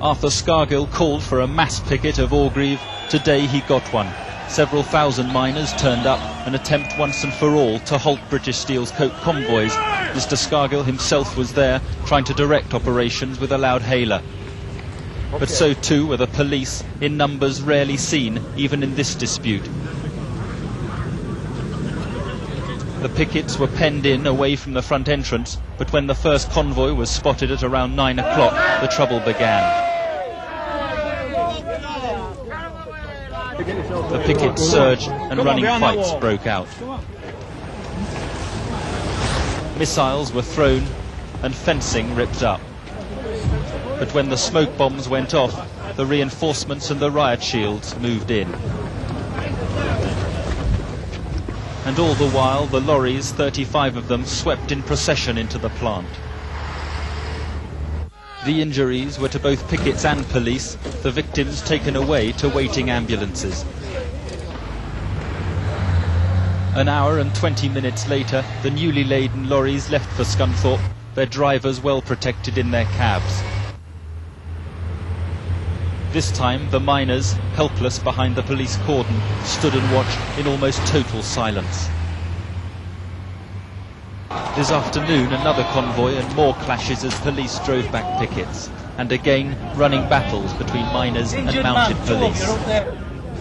Arthur Scargill called for a mass picket of Orgreave. Today he got one. Several thousand miners turned up, an attempt once and for all to halt British Steel's coke convoys. Mr. Scargill himself was there, trying to direct operations with a loud hailer. But so too were the police, in numbers rarely seen, even in this dispute. The pickets were penned in away from the front entrance, but when the first convoy was spotted at around 9 o'clock, the trouble began. The pickets surged and running fights broke out. Missiles were thrown and fencing ripped up. But when the smoke bombs went off, the reinforcements and the riot shields moved in. And all the while, the lorries, 35 of them, swept in procession into the plant. The injuries were to both pickets and police, the victims taken away to waiting ambulances. An hour and 20 minutes later, the newly laden lorries left for Scunthorpe, their drivers well protected in their cabs. This time, the miners, helpless behind the police cordon, stood and watched in almost total silence. This afternoon, another convoy and more clashes as police drove back pickets, and again running battles between miners and mounted police.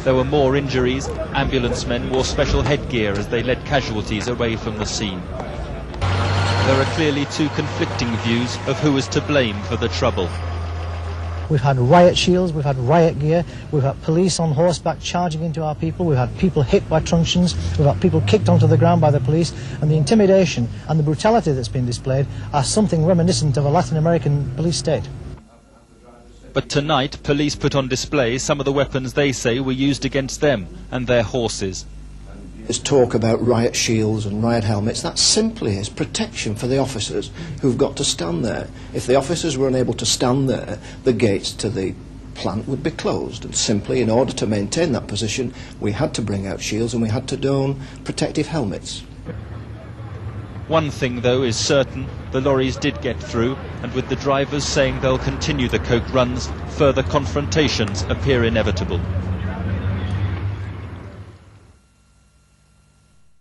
There were more injuries. Ambulance men wore special headgear as they led casualties away from the scene. There are clearly two conflicting views of who is to blame for the trouble. We've had riot shields, we've had riot gear, we've had police on horseback charging into our people, we've had people hit by truncheons, we've had people kicked onto the ground by the police, and the intimidation and the brutality that's been displayed are something reminiscent of a Latin American police state. But tonight, police put on display some of the weapons they say were used against them and their horses. There's talk about riot shields and riot helmets. That simply is protection for the officers who've got to stand there. If the officers were unable to stand there, the gates to the plant would be closed. And simply, in order to maintain that position, we had to bring out shields and we had to don protective helmets. One thing, though, is certain. The lorries did get through, and with the drivers saying they'll continue the coke runs, further confrontations appear inevitable.